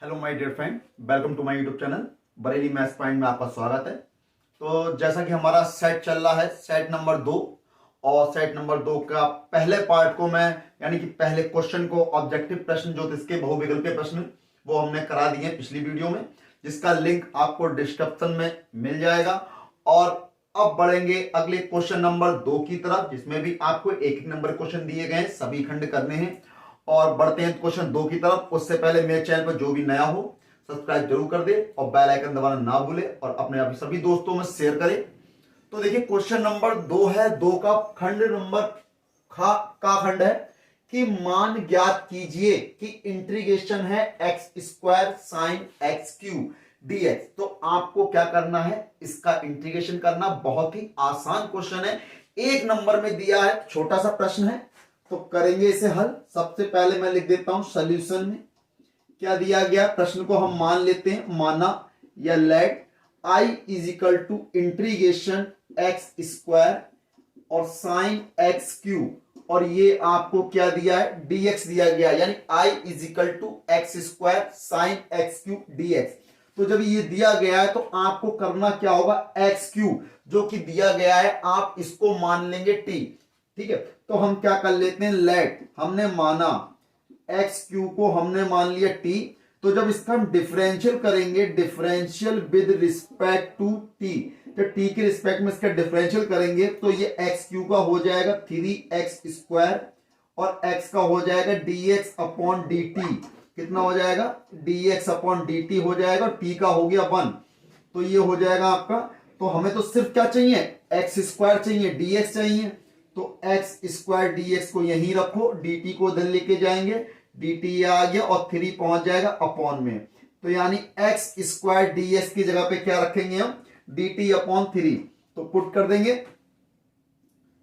Hello my dear friend, welcome to my YouTube channel Bareilly maths point में आपका स्वागत है। तो जैसा कि हमारा सेट चल रहा है, सेट नंबर 2, और सेट नंबर 2 का पहले पार्ट को मैं यानी कि पहले क्वेश्चन को, ऑब्जेक्टिव प्रश्न जो इसके बहुविकल्पीय प्रश्न वो हमने करा दिए पिछली वीडियो में, जिसका लिंक आपको डिस्क्रिप्शन में मिल जाएगा। और अब बढ़ेंगे अगले क्वेश्चन नंबर 2 की तरफ, जिसमें भी आपको एक एक नंबर क्वेश्चन दिए गए हैं, सभी खंड करने हैं। और बढ़ते हैं क्वेश्चन 2 की तरफ। उससे पहले मेरे चैनल पर जो भी नया हो सब्सक्राइब जरूर कर दे और बेल आइकन दबाना ना भूले और अपने सभी दोस्तों में शेयर करें। तो देखिए क्वेश्चन नंबर 2 है, 2 का खंड नंबर का खंड है कि मान ज्ञात कीजिए कि इंटीग्रेशन है X square sine x cube dx. तो आपको क्या करना है, इसका इंटीग्रेशन करना। बहुत ही आसान क्वेश्चन है, एक नंबर में दिया है, छोटा सा प्रश्न है, तो करेंगे इसे हल। सबसे पहले मैं लिख देता हूं सॉल्यूशन में क्या दिया गया। प्रश्न को हम मान लेते हैं, माना या let I is equal to integration X square और साइन एक्स क्यू, और ये आपको क्या दिया है, डीएक्स दिया गया, यानी I is equal to x square sine x cube dx. तो जब ये दिया गया है तो आपको करना क्या होगा, एक्स क्यू जो कि दिया गया है आप इसको मान लेंगे टी। ठीक है, तो हम क्या कर लेते हैं, लेट हमने माना एक्स क्यू को हमने मान लिया टी। तो जब इसका हम डिफरेंशियल करेंगे, differential with respect to T, तो टी के रिस्पेक्ट में इसका डिफरेंशियल करेंगे तो ये एक्स क्यू का हो जाएगा 3x स्क्वायर और x का हो जाएगा dx अपॉन dt। कितना हो जाएगा, dx अपॉन dt हो जाएगा, और t का हो गया 1। तो ये हो जाएगा आपका। तो हमें तो सिर्फ क्या चाहिए, एक्स स्क्वायर चाहिए, dx चाहिए। तो एक्स स्क्वायर डीएक्स को यहीं रखो, dt को इधर लेके जाएंगे, dt ये आ गया और 3 पहुंच जाएगा अपॉन में। तो यानी एक्स स्क्वायर डीएक्स की जगह पे क्या रखेंगे हम, dt अपॉन 3। तो पुट कर देंगे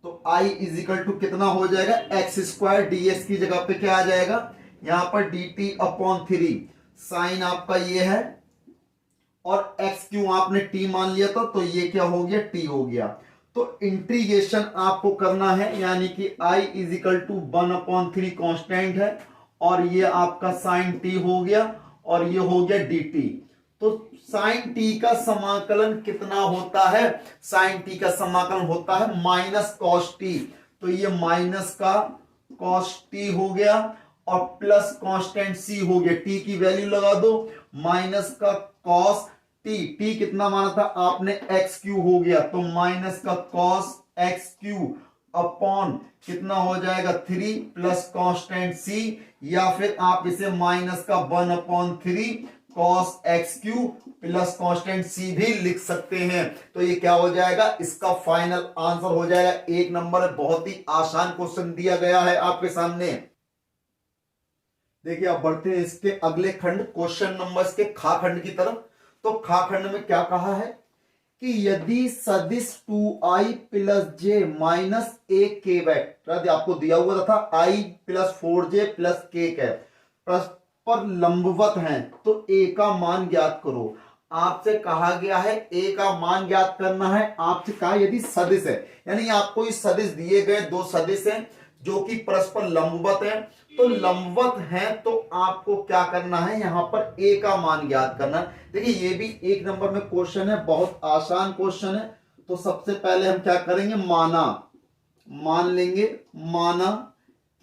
तो i इज इक्वल टू कितना हो जाएगा, एक्स स्क्वायर डीएक्स की जगह पे क्या आ जाएगा, यहां पर dt अपॉन 3। साइन आपका ये है और एक्स क्यू आपने टी मान लिया था, तो ये क्या हो गया, टी हो गया। तो इंटीग्रेशन आपको करना है, यानी कि i is equal to 1/3 constant है, और ये आपका साइन टी हो गया और ये हो गया dt। तो साइन टी का समाकलन कितना होता है, साइन टी का समाकलन होता है माइनस कॉस टी। तो ये माइनस का कॉस टी हो गया और प्लस कांस्टेंट सी हो गया, टी की वैल्यू लगा दो, माइनस का कॉस टी, टी कितना माना था आपने, एक्स क्यू हो गया, तो माइनस का कॉस एक्स क्यू अपॉन कितना हो जाएगा 3 प्लस कांस्टेंट सी, या फिर आप इसे माइनस का 1/3 cos x cube plus constant C भी लिख सकते हैं। तो ये क्या हो जाएगा, इसका फाइनल आंसर हो जाएगा एक नंबर। बहुत ही आसान क्वेश्चन दिया गया है आपके सामने। देखिए आप बढ़ते हैं इसके अगले खंड, क्वेश्चन नंबर के खा खंड की तरफ। तो खा खंड में क्या कहा है कि यदि सदिश 2i प्लस जे माइनस ए के वेक्टर आपको दिया हुआ था i प्लस 4j प्लस के कैप परस्पर लंबवत हैं, तो a का मान ज्ञात करो। आपसे कहा गया है a का मान ज्ञात करना है। आपसे कहा यदि सदिश है, यानी आपको इस सदिश दिए गए दो सदिश हैं जो कि परस्पर लंबवत हैं। तो लंबवत हैं तो आपको क्या करना है, यहां पर a का मान ज्ञात करना है। देखिए ये भी एक नंबर में क्वेश्चन है, बहुत आसान क्वेश्चन है। तो सबसे पहले हम क्या करेंगे, माना मान लेंगे, माना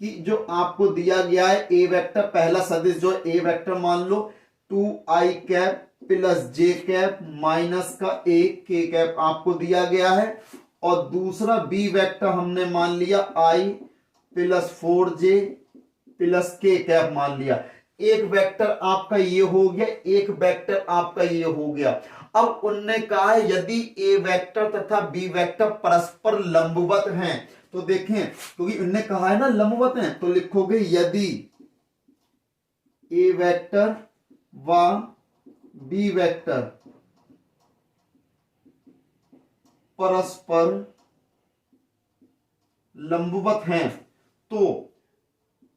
कि जो आपको दिया गया है ए वेक्टर, पहला सदिश जो ए वेक्टर मान लो 2i कैप प्लस जे कैप माइनस का ए के कैप आपको दिया गया है, और दूसरा बी वेक्टर हमने मान लिया i प्लस 4j प्लस के कैप मान लिया। एक वेक्टर आपका ये हो गया, एक वेक्टर आपका ये हो गया। अब उनने कहा है यदि ए वेक्टर तथा बी वेक्टर परस्पर लंबवत हैं, तो देखें क्योंकि उनने कहा है ना लंबवत हैं, तो लिखोगे यदि ए वेक्टर व बी वेक्टर परस्पर लंबवत हैं। तो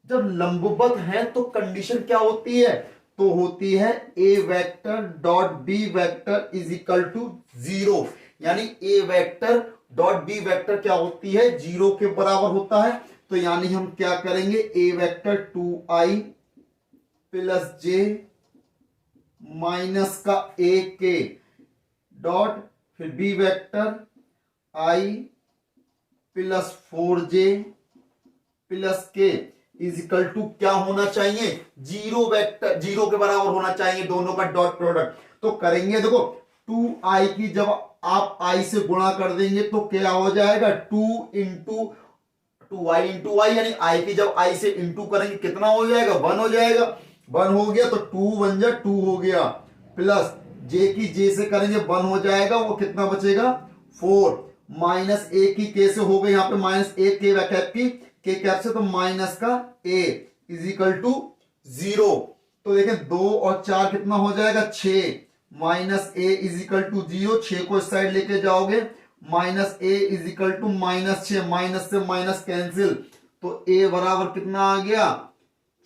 जब लंबवत है तो कंडीशन क्या होती है, तो होती है A vector dot B vector is equal to 0, यानी A vector dot B vector क्या होती है, 0 के बराबर होता है। तो यानी हम क्या करेंगे, ए वेक्टर 2i प्लस जे माइनस का ए के डॉट फिर बी वेक्टर आई प्लस 4j प्लस के इज इक्वल टू क्या होना चाहिए, जीरो वेक्टर, जीरो के बराबर होना चाहिए दोनों का डॉट प्रोडक्ट। तो करेंगे देखो 2i की जब आप i से गुणा कर देंगे तो क्या हो जाएगा 2i यानी i की जब i से इंटू करेंगे कितना हो जाएगा 1 हो जाएगा, 1 हो गया तो 2 1 जा 2 हो गया, प्लस j की j से करेंगे 1 हो जाएगा, वो कितना बचेगा 4, माइनस a की k से हो गई यहाँ पे माइनस a के कैप की के कैप से, तो माइनस का a इज इक्वल टू 0। तो देखें 2 और 4 कितना हो जाएगा 6, minus a is equal to 0, 6 को इस साइड लेके जाओगे minus a is equal to -6, minus से माइनस कैंसिल, तो a बराबर कितना आ गया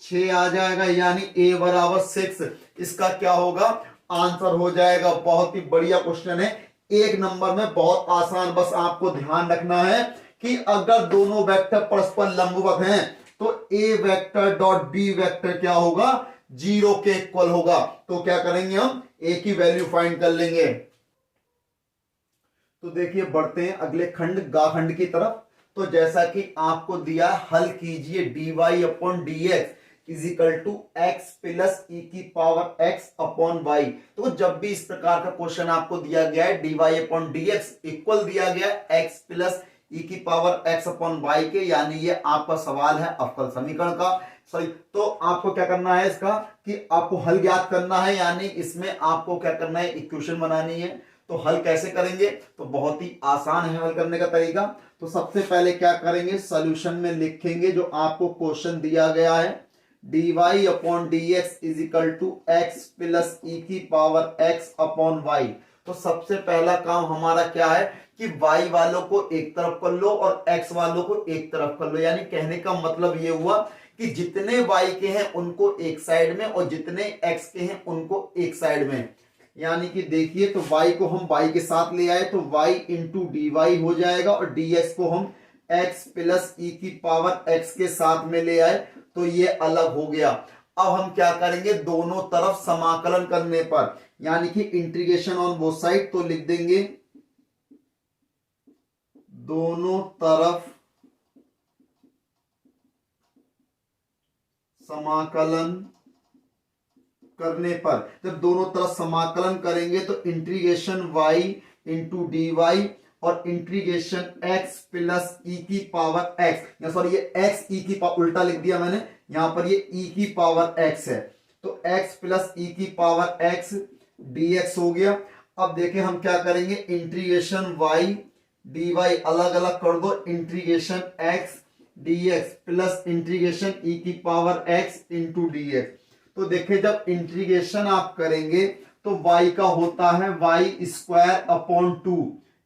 6 आ जाएगा, यानी a बराबर 6। इसका क्या होगा आंसर हो जाएगा। बहुत ही बढ़िया क्वेश्चन है, एक नंबर में, बहुत आसान। बस आपको ध्यान रखना है कि अगर दोनों वेक्टर परस्पर लंबवत हैं तो a vector dot b vector क्या होगा 0 के इक्वल होगा। तो क्या करेंगे हम a की वैल्यू फाइंड कर लेंगे। तो देखिए बढ़ते हैं अगले खंड गा खंड की तरफ। तो जैसा कि आपको दिया हल कीजिए dy upon dx is equal to x plus e की पावर एक्स अपॉन वाई। तो जब भी इस प्रकार का क्वेश्चन आपको दिया गया है dy अपॉन dx इक्वल दिया गया एक्स प्लस ई की पावर एक्स अपॉन वाई के, यानी ये आपका सवाल है अवकल समीकरण का, सॉरी। तो आपको क्या करना है इसका कि आपको हल ज्ञात करना है, यानी इसमें आपको क्या करना है इक्वेशन बनानी है। तो हल कैसे करेंगे, तो बहुत ही आसान है हल करने का तरीका। तो सबसे पहले क्या करेंगे सॉल्यूशन में लिखेंगे जो आपको क्वेश्चन दिया गया है dy upon dx is equal to x plus e की पावर एक्स अपॉन वाई। तो सबसे पहला काम हमारा क्या है कि y वालों को एक तरफ कर लो और x वालों को एक तरफ कर लो, यानी कहने का मतलब ये हुआ कि जितने y के हैं उनको एक साइड में और जितने x के हैं उनको एक साइड में। यानी कि देखिए तो y को हम y के साथ ले आए तो y इंटू डी हो जाएगा और dx को हम x प्लस ई की पावर x के साथ में ले आए तो ये अलग हो गया। अब हम क्या करेंगे दोनों तरफ समाकलन करने पर, यानी कि इंटीग्रेशन ऑन बोथ साइड, तो लिख देंगे दोनों तरफ समाकलन करने पर, जब दोनों तरफ समाकलन करेंगे तो इंटीग्रेशन y इंटू डी और इंटीग्रेशन x प्लस ई की पावर x, या सॉरी ये x ई की पावर उल्टा लिख दिया मैंने, यहां पर ये e की पावर x है, तो x प्लस ई की पावर x dx हो गया। अब देखें हम क्या करेंगे इंटीग्रेशन y dy अलग अलग कर दो, integration x dx plus integration ई की पावर x इंटू dx। तो देखिए जब इंटीग्रेशन आप करेंगे तो y का होता है y square upon 2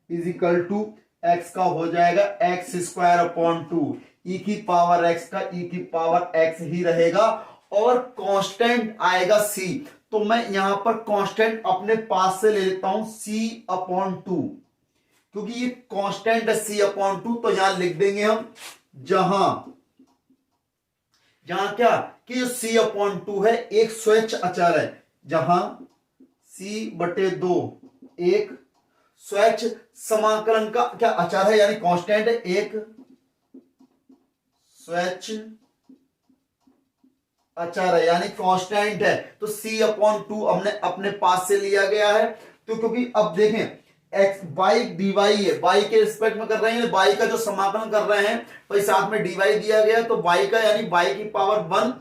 is equal to x का हो जाएगा x स्क्वायर अपॉन 2, ई की पावर x का ई की पावर x ही रहेगा और कांस्टेंट आएगा c। तो मैं यहां पर कांस्टेंट अपने पास से ले लेता हूं c अपॉन 2, क्योंकि ये कांस्टेंट है c अपॉन 2। तो यहां लिख देंगे हम जहां क्या कि जो c अपॉन 2 है एक स्वच्छ अचर है, जहां c/2 एक स्वच्छ समाकलन का क्या अचर है, यानी कांस्टेंट है, एक स्वच्छ अचर है यानी कांस्टेंट है। तो c अपॉन 2 हमने अपने पास से लिया गया है। तो क्योंकि अब देखें एक्स बाई डी वाई है, y के रिस्पेक्ट में कर रहे हैं, y का जो समाकलन कर रहे हैं वही साथ में dy दिया गया, तो y का यानी y की पावर 1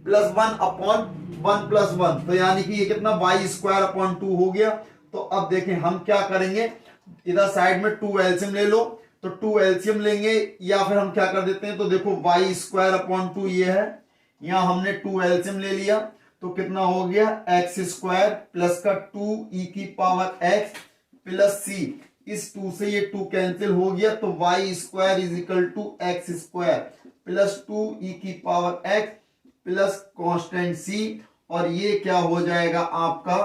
प्लस 1 अपॉन 1 प्लस 1, तो यानी कि ये कितना y स्क्वायर अपॉन 2 हो गया। तो अब देखें हम क्या करेंगे, इधर साइड में 2 एलसीएम ले लो, तो 2 एलसीएम लेंगे या फिर हम क्या कर देते हैं, तो देखो y स्क्वायर अपॉन 2 ये है, यहां हमने 2 एलसीएम ले लिया तो कितना हो गया एक्स स्क्वायर प्लस का 2 ई की पावर x प्लस सी, इस 2 से ये 2 कैंसिल हो गया, तो y square is equal to x square plus 2 E की power x plus constant c, और ये क्या हो जाएगा आपका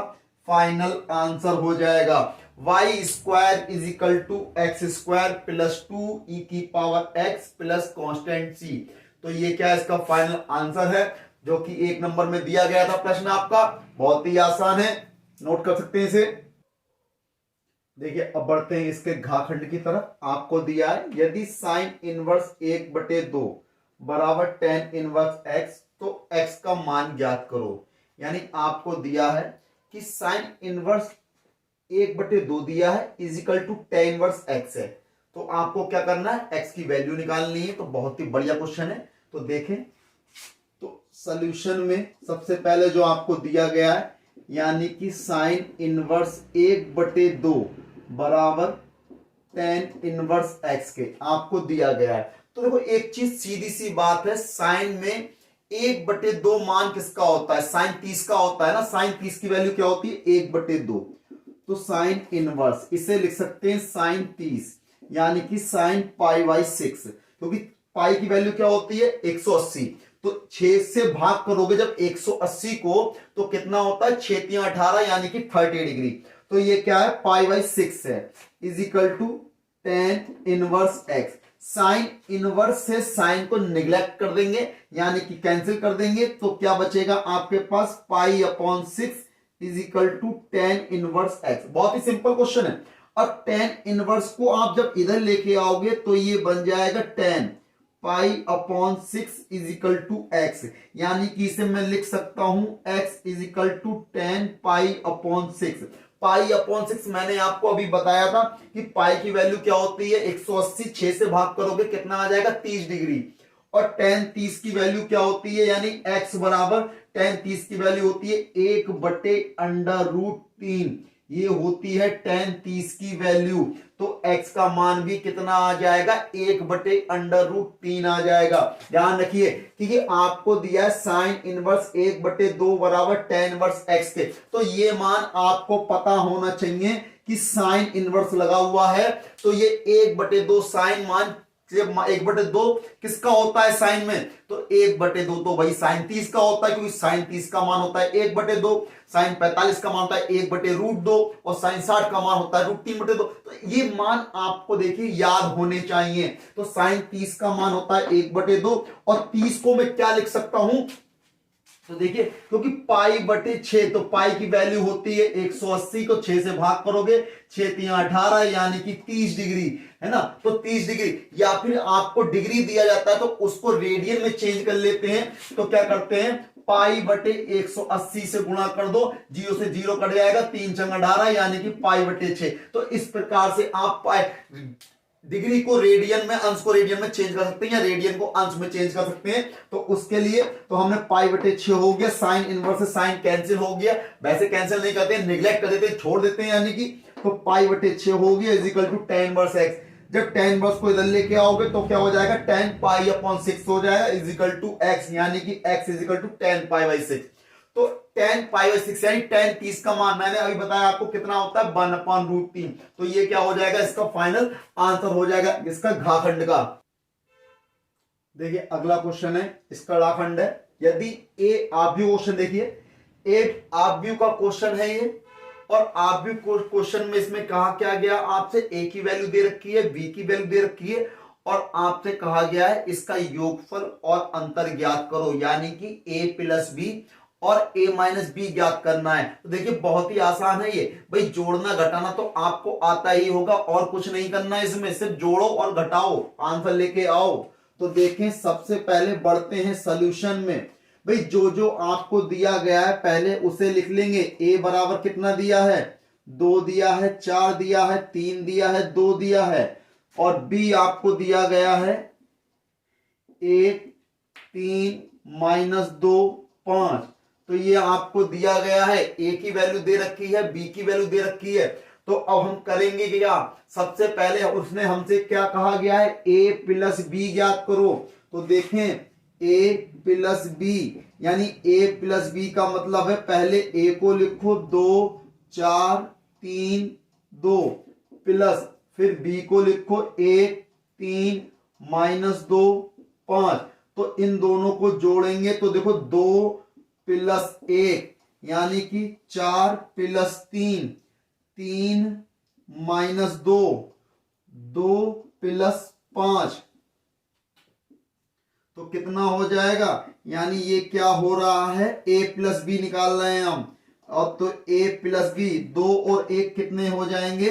फाइनल आंसर हो जाएगा y square is equal to x square plus 2 E की power x plus constant c। तो ये क्या इसका फाइनल आंसर है। जो कि 1 नंबर में दिया गया था प्रश्न आपका, बहुत ही आसान है, नोट कर सकते हैं इसे। देखिए अब बढ़ते हैं इसके घाखंड की तरफ। आपको दिया है यदि साइन इनवर्स 1/2 बराबर टेन इनवर्स एक्स तो एक्स का मान ज्ञात करो। यानी आपको दिया है कि साइन इनवर्स 1/2 दिया है is equal to tan inverse X है, तो आपको क्या करना है, एक्स की वैल्यू निकालनी है। तो बहुत ही बढ़िया क्वेश्चन है। तो देखें तो सॉल्यूशन में सबसे पहले जो आपको दिया गया है यानी कि साइन इनवर्स 1/2 बराबर टेन इनवर्स एक्स के आपको दिया गया है। तो देखो एक चीज सीधी सी बात है, साइन में 1/2 मान किसका होता है, साइन 30 का होता है ना। साइन 30 की वैल्यू क्या होती है, 1/2। तो साइन इनवर्स इसे लिख सकते हैं साइन 30 यानी कि साइन π/6, क्योंकि पाई की वैल्यु क्या होती है 180। तो 6 से भाग करोगे जब 180 को तो कितना होता है 6 × 18 यानी कि 30 डिग्री। तो ये क्या है π/6 है is equal to tan inverse X. Sine inverse से साइन को निग्लेक्ट कर देंगे यानी कि कैंसिल कर देंगे, तो क्या बचेगा आपके पास π/6 is equal to tan inverse x. बहुत ही सिंपल क्वेश्चन है। और टेन इनवर्स को आप जब इधर लेके आओगे तो ये बन जाएगा tan π/6 is equal to x, यानी कि इसे मैं लिख सकता हूं x is equal to tan π/6। π/6 मैंने आपको अभी बताया था कि पाई की वैल्यू क्या होती है 180, 6 से भाग करोगे कितना आ जाएगा 30 डिग्री। और टेन 30 की वैल्यू क्या होती है, यानी x बराबर टेन 30 की वैल्यू होती है 1/√3। ये होती है टेन 30 की वैल्यू। तो x का मान भी कितना आ जाएगा 1/√3 आ जाएगा। ध्यान रखिए क्योंकि आपको दिया है साइन इनवर्स 1/2 बराबर टेन इनवर्स x के, तो ये मान आपको पता होना चाहिए कि साइन इनवर्स लगा हुआ है। तो ये 1/2 साइन मान 1/2 किसका होता है साइन में, तो 1/2 तो भाई साइन 30 का होता है, क्योंकि साइन 30 का मान होता है 1/2, साइन 45 का मान होता है 1/√2 और साइन 60 का मान होता है √3/2। तो ये मान आपको देखिए याद होने चाहिए। तो साइन 30 का मान होता है 1/2 और 30 को मैं क्या लिख सकता हूं, तो देखिए क्योंकि π/6 तो पाई की वैल्यू होती है 180 को 6 से भाग करोगे 6 × 18 यानी कि 30 डिग्री है ना। तो 30 डिग्री या फिर आपको डिग्री दिया जाता है तो उसको रेडियन में चेंज कर लेते हैं। तो क्या करते हैं π/180 से गुणा कर दो, 0 से 0 कट जाएगा, 3 × 18 यानी कि π/6। तो इस प्रकार से आप डिग्री को रेडियन में, अंश को रेडियन में चेंज कर सकते हैं या रेडियन को अंश में चेंज कर सकते हैं। तो उसके लिए तो हमने π/6 हो गया, साइन इनवर्स से साइन कैंसिल हो गया, वैसे कैंसिल नहीं करते निगलेक्ट कर देते छोड़ देते हैं, यानी कि तो π/6 हो गया is equal to tan inverse X. जब टेन इनवर्स को इधर लेके आओगे तो क्या हो जाएगा टेन π/6 हो जाएगा इज इक्वल टू एक्स, यानी कि x is equal to tan π/6। तो टेन π/6 यानी टेन 30 का मान मैंने अभी बताया आपको कितना होता है 1/√3। तो ये क्या हो जाएगा इसका फाइनल आंसर हो जाएगा इसका घाखंड का। देखिए अगला क्वेश्चन है इसका घाखंड है। यदि ए आव्यूह क्वेश्चन, देखिए ए आव्यूह का क्वेश्चन है ये, और आव्यूह क्वेश्चन में इसमें कहा क्या गया आपसे, ए की वैल्यू दे रखी है, बी की वैल्यू दे रखी है और आपसे कहा गया है इसका योगफल और अंतर ज्ञात करो, यानी कि a प्लस बी और a-b ज्ञात करना है। तो देखिए बहुत ही आसान है ये भाई, जोड़ना घटाना तो आपको आता ही होगा और कुछ नहीं करना है इसमें, सिर्फ जोड़ो और घटाओ आंसर लेके आओ। तो देखें सबसे पहले बढ़ते हैं सॉल्यूशन में। भाई जो जो आपको दिया गया है पहले उसे लिख लेंगे। a बराबर कितना दिया है 2 दिया है, 4 दिया है, 3 दिया है, 2 दिया है, और b आपको दिया गया है 1 3 -2 5। तो ये आपको दिया गया है, a की वैल्यू दे रखी है, b की वैल्यू दे रखी है। तो अब हम करेंगे क्या, सबसे पहले उसने हमसे क्या कहा गया है a प्लस b ज्ञात करो। तो देखें a प्लस b यानी a प्लस b का मतलब है पहले a को लिखो 2 4 3 2 प्लस फिर b को लिखो 1 3 -2 5। तो इन दोनों को जोड़ेंगे तो देखो 2 प्लस 1 यानी कि 4 प्लस 3 3 -2 2 प्लस 5। तो कितना हो जाएगा, यानी ये क्या हो रहा है, a प्लस बी निकाल रहे हैं हम। अब तो a प्लस बी, 2 और 1 कितने हो जाएंगे,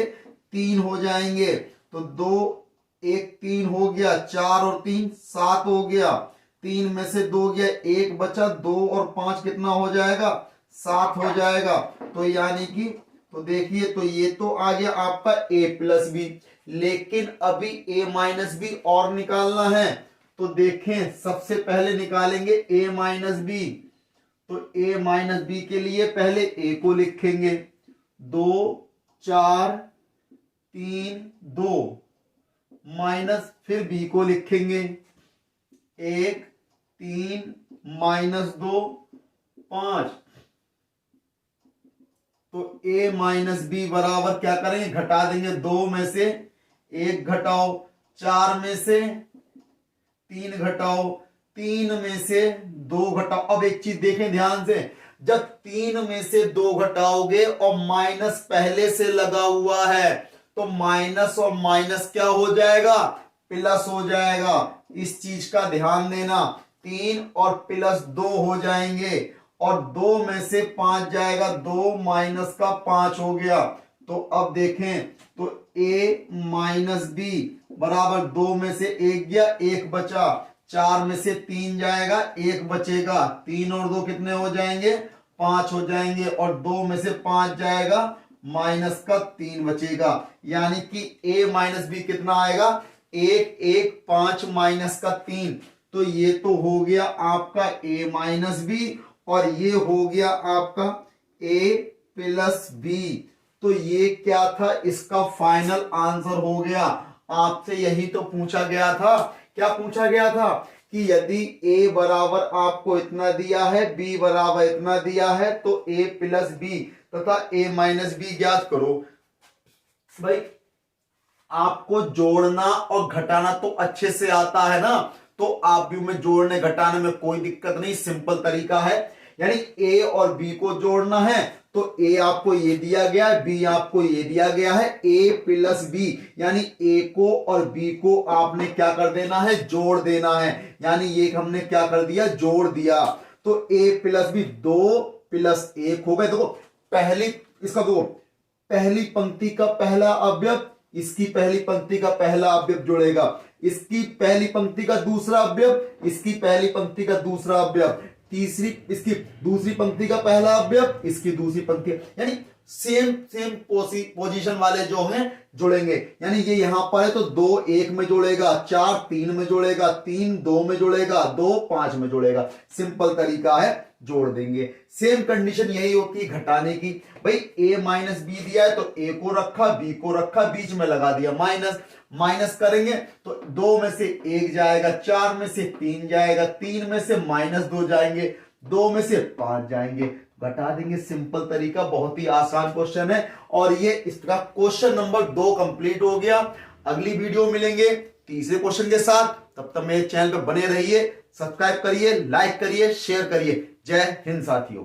3 हो जाएंगे। तो 2 1 3 हो गया, 4 और 3 7 हो गया, 3 में से 2 गया, 1 बचा, 2 और 5 कितना हो जाएगा, 7 हो जाएगा। तो यानी कि तो देखिए, तो ये तो आ गया आपका a प्लस बी, लेकिन अभी a माइनस बी और निकालना है। तो देखें, सबसे पहले निकालेंगे a माइनस बी। तो a माइनस बी के लिए पहले a को लिखेंगे, 2 4 3 2 माइनस, फिर b को लिखेंगे, 1 3 माइनस 2 5। तो a माइनस बी बराबर क्या करेंगे, घटा देंगे, 2 में से 1 घटाओ, 4 में से 3 घटाओ, 3 में से 2 घटाओ। अब एक चीज देखें ध्यान से, जब 3 में से 2 घटाओगे और माइनस पहले से लगा हुआ है, तो माइनस और माइनस क्या हो जाएगा, प्लस हो जाएगा। इस चीज का ध्यान देना, 3 और प्लस 2 हो जाएंगे, और 2 में से 5 जाएगा, 2 माइनस का 5 हो गया। तो अब देखें, तो a माइनस बी बराबर 2 में से 1 गया, 1 बचा, 4 में से 3 जाएगा, 1 बचेगा, 3 और 2 कितने हो जाएंगे, 5 हो जाएंगे, और 2 में से 5 जाएगा, माइनस का 3 बचेगा। यानी कि a माइनस बी कितना आएगा, 1 1 5 माइनस का 3। तो ये तो हो गया आपका a माइनस बी, और ये हो गया आपका a प्लस बी। तो ये क्या था, इसका फाइनल आंसर हो गया। आपसे यही तो पूछा गया था, क्या पूछा गया था कि यदि a बराबर आपको इतना दिया है, b बराबर इतना दिया है, तो a प्लस बी तथा a माइनस बी ज्ञात करो। भाई आपको जोड़ना और घटाना तो अच्छे से आता है ना, तो आप भी में जोड़ने घटाने में कोई दिक्कत नहीं, सिंपल तरीका है। यानी a और b को जोड़ना है, तो a आपको ये दिया गया है, b आपको ये दिया गया है, a प्लस बी, यानी a को और b को आपने क्या कर देना है, जोड़ देना है। यानी ये हमने क्या कर दिया, जोड़ दिया। तो a प्लस बी, 2 प्लस 1 हो गए। देखो पहली, इसका देखो, पहली पंक्ति का पहला अवयव इसकी पहली पंक्ति का पहला अवयव जोड़ेगा, इसकी पहली पंक्ति का दूसरा अवयव इसकी पहली पंक्ति का दूसरा अवयव, तीसरी इसकी दूसरी पंक्ति का पहला अवयव इसकी दूसरी पंक्ति, यानी सेम पोजीशन वाले जो हैं जुड़ेंगे। यानी ये यहां पर है तो 2 1 में जोड़ेगा, 4 3 में जोड़ेगा, 3 2 में जोड़ेगा, 2 5 में जोड़ेगा। सिंपल तरीका है, जोड़ देंगे। सेम कंडीशन यही होती है घटाने की। भाई a माइनस बी दिया है, तो a को रखा, b को रखा, बीच में लगा दिया माइनस, माइनस करेंगे तो 2 में से 1 जाएगा, 4 में से 3 जाएगा, 3 में से माइनस 2 जाएंगे, 2 में से 5 जाएंगे, घटा देंगे। सिंपल तरीका, बहुत ही आसान क्वेश्चन है। और ये इसका क्वेश्चन नंबर 2 कंप्लीट हो गया। अगली वीडियो मिलेंगे तीसरे क्वेश्चन के साथ। तब तक मेरे चैनल पर बने रहिए, सब्सक्राइब करिए, लाइक करिए, शेयर करिए। जय हिंद साथियों।